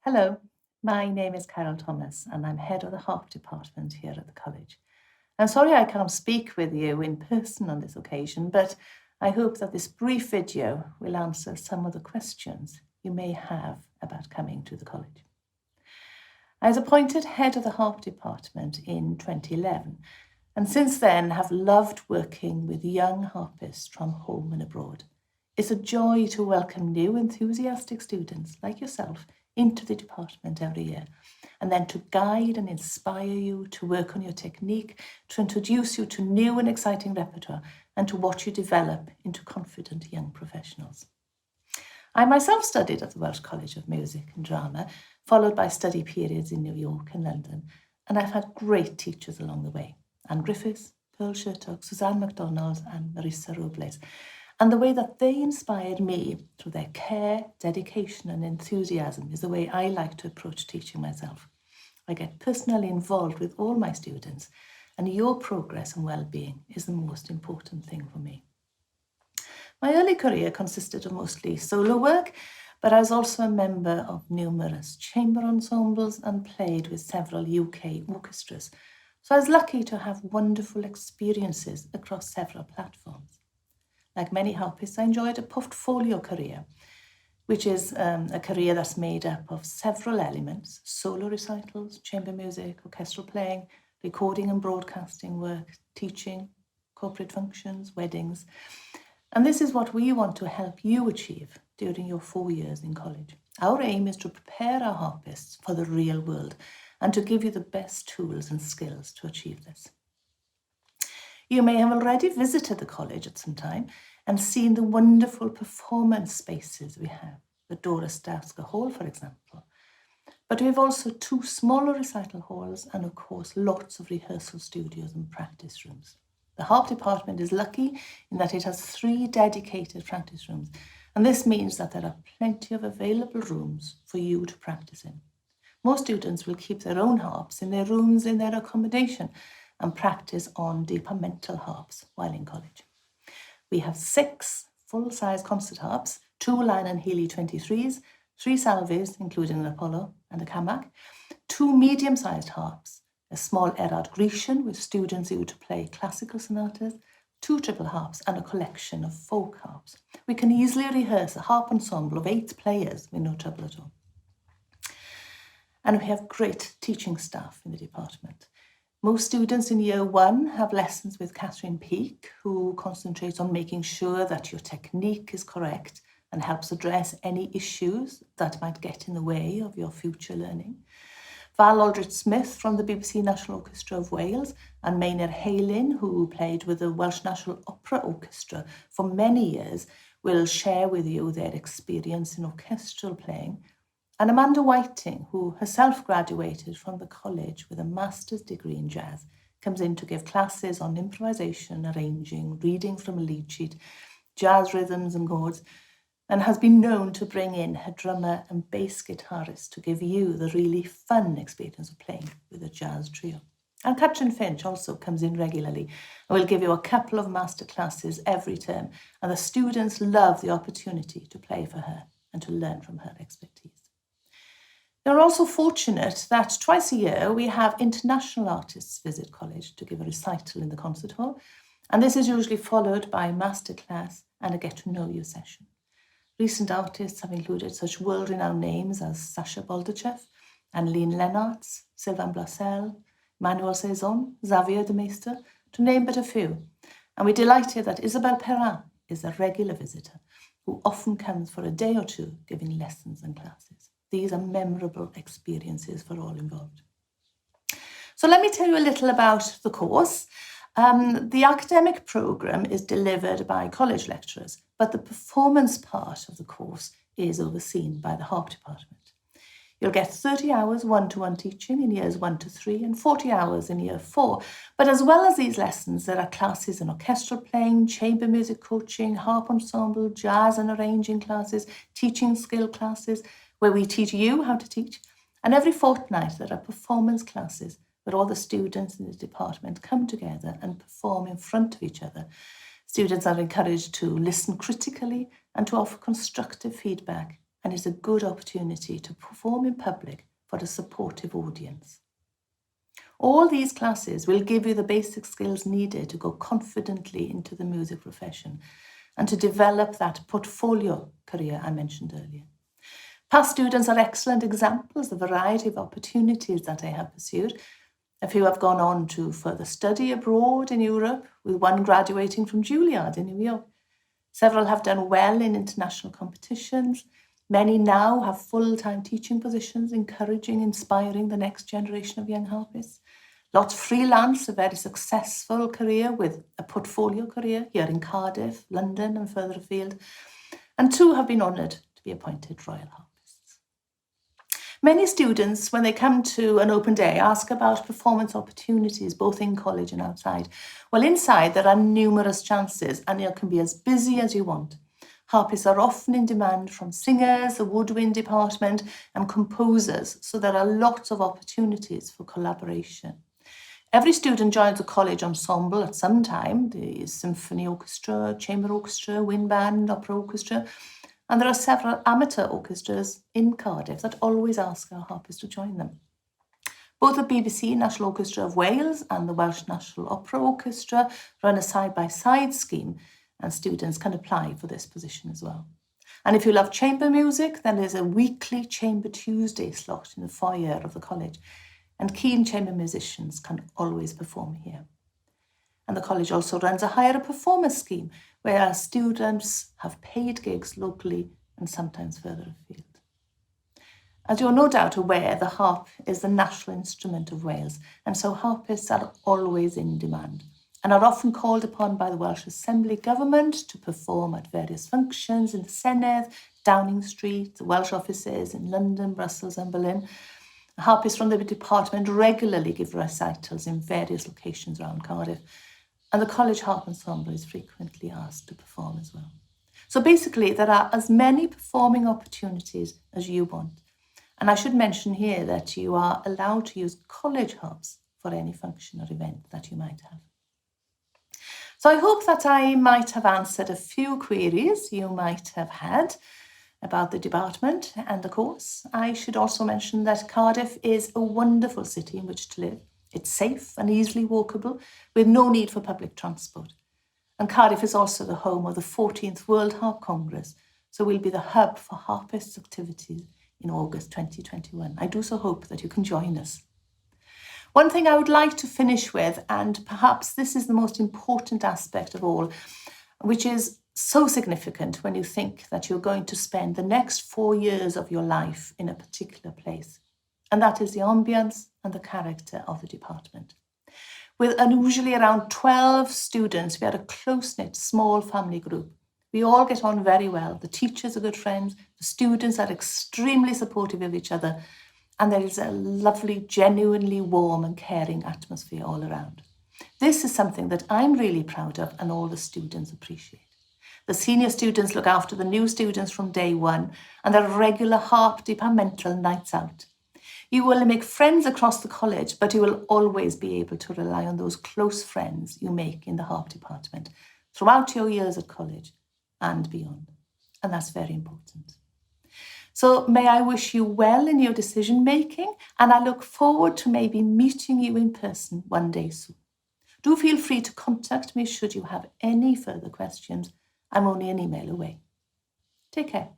Hello, my name is Carol Thomas and I'm head of the Harp department here at the college. I'm sorry I can't speak with you in person on this occasion, but I hope that this brief video will answer some of the questions you may have about coming to the college. I was appointed head of the Harp department in 2011 and since then have loved working with young harpists from home and abroad. It's a joy to welcome new enthusiastic students like yourself into the department every year, and then to guide and inspire you to work on your technique, to introduce you to new and exciting repertoire, and to watch you develop into confident young professionals. I myself studied at the Welsh College of Music and Drama, followed by study periods in New York and London, and I've had great teachers along the way. Anne Griffiths, Pearl Shertock, Suzanne MacDonald, and Marisa Robles. And the way that they inspired me through their care, dedication, and enthusiasm is the way I like to approach teaching myself. I get personally involved with all my students, and your progress and well-being is the most important thing for me. My early career consisted of mostly solo work, but I was also a member of numerous chamber ensembles and played with several UK orchestras. So I was lucky to have wonderful experiences across several platforms. Like many harpists, I enjoyed a portfolio career, which is a career that's made up of several elements: solo recitals, chamber music, orchestral playing, recording and broadcasting work, teaching, corporate functions, weddings. And this is what we want to help you achieve during your 4 years in college. Our aim is to prepare our harpists for the real world and to give you the best tools and skills to achieve this. You may have already visited the college at some time and seen the wonderful performance spaces we have, the Dora Stowska Hall, for example. But we have also 2 smaller recital halls and, of course, lots of rehearsal studios and practice rooms. The Harp department is lucky in that it has 3 dedicated practice rooms, and this means that there are plenty of available rooms for you to practice in. Most students will keep their own harps in their rooms in their accommodation and practice on departmental harps while in college. We have 6 full-size concert harps, 2 Lyon & Healy 23s, 3 Salves, including an Apollo and a Camac, 2 medium-sized harps, a small Erard Grecian with students who to play classical sonatas, 2 triple harps, and a collection of folk harps. We can easily rehearse a harp ensemble of 8 players with no trouble at all. And we have great teaching staff in the department. Most students in year 1 have lessons with Catherine Peake, who concentrates on making sure that your technique is correct and helps address any issues that might get in the way of your future learning. Val Aldrich-Smith from the BBC National Orchestra of Wales and Maynard Halin, who played with the Welsh National Opera Orchestra for many years, will share with you their experience in orchestral playing. And Amanda Whiting, who herself graduated from the college with a master's degree in jazz, comes in to give classes on improvisation, arranging, reading from a lead sheet, jazz rhythms and chords, and has been known to bring in her drummer and bass guitarist to give you the really fun experience of playing with a jazz trio. And Katrin Finch also comes in regularly and will give you a couple of master classes every term, and the students love the opportunity to play for her and to learn from her expertise. We're also fortunate that twice a year we have international artists visit college to give a recital in the concert hall, and this is usually followed by a masterclass and a get-to-know-you session. Recent artists have included such world-renowned names as Sasha Boldachev, Anneline Lenartz, Sylvain Blassel, Manuel Saison, Xavier de Meester, to name but a few. And we're delighted that Isabelle Perrin is a regular visitor who often comes for a day or 2 giving lessons and classes. These are memorable experiences for all involved. So let me tell you a little about the course. The academic programme is delivered by college lecturers, but the performance part of the course is overseen by the Harp department. You'll get 30 hours one-to-one teaching in years 1 to 3 and 40 hours in year 4. But as well as these lessons, there are classes in orchestral playing, chamber music coaching, harp ensemble, jazz and arranging classes, teaching skill classes, where we teach you how to teach. And every fortnight there are performance classes where all the students in the department come together and perform in front of each other. Students are encouraged to listen critically and to offer constructive feedback and is a good opportunity to perform in public for a supportive audience. All these classes will give you the basic skills needed to go confidently into the music profession and to develop that portfolio career I mentioned earlier. Past students are excellent examples of the variety of opportunities that they have pursued. A few have gone on to further study abroad in Europe, with one graduating from Juilliard in New York. Several have done well in international competitions. Many now have full-time teaching positions, encouraging, inspiring the next generation of young harpists. Lots freelance a very successful career with a portfolio career here in Cardiff, London and further afield. And 2 have been honoured to be appointed Royal Harpists. Many students, when they come to an open day, ask about performance opportunities, both in college and outside. Well, inside there are numerous chances and you can be as busy as you want. Harpists are often in demand from singers, the woodwind department and composers, so there are lots of opportunities for collaboration. Every student joins a college ensemble at some time, the symphony orchestra, chamber orchestra, wind band, opera orchestra, and there are several amateur orchestras in Cardiff that always ask our harpists to join them. Both the BBC National Orchestra of Wales and the Welsh National Opera Orchestra run a side-by-side scheme, and students can apply for this position as well. And if you love chamber music, then there's a weekly Chamber Tuesday slot in the foyer of the college, and keen chamber musicians can always perform here. And the college also runs a hire performer scheme, where students have paid gigs locally and sometimes further afield. As you're no doubt aware, the harp is the national instrument of Wales, and so harpists are always in demand and are often called upon by the Welsh Assembly Government to perform at various functions in the Senedd, Downing Street, the Welsh offices in London, Brussels and Berlin. Harpists from the department regularly give recitals in various locations around Cardiff, and the College Harp Ensemble is frequently asked to perform as well. So basically, there are as many performing opportunities as you want. And I should mention here that you are allowed to use college harps for any function or event that you might have. So I hope that I might have answered a few queries you might have had about the department and the course. I should also mention that Cardiff is a wonderful city in which to live. It's safe and easily walkable with no need for public transport. And Cardiff is also the home of the 14th World Harp Congress, so we'll be the hub for harpists activities in August 2021. I do so hope that you can join us. One thing I would like to finish with, and perhaps this is the most important aspect of all, which is so significant when you think that you're going to spend the next 4 years of your life in a particular place. And that is the ambience and the character of the department. With unusually around 12 students, we are a close-knit, small family group. We all get on very well. The teachers are good friends. The students are extremely supportive of each other. And there is a lovely, genuinely warm and caring atmosphere all around. This is something that I'm really proud of and all the students appreciate. The senior students look after the new students from day one, and there are regular harp departmental nights out. You will make friends across the college, but you will always be able to rely on those close friends you make in the harp department throughout your years at college and beyond. And that's very important. So may I wish you well in your decision making, and I look forward to maybe meeting you in person one day soon. Do feel free to contact me should you have any further questions. I'm only an email away. Take care.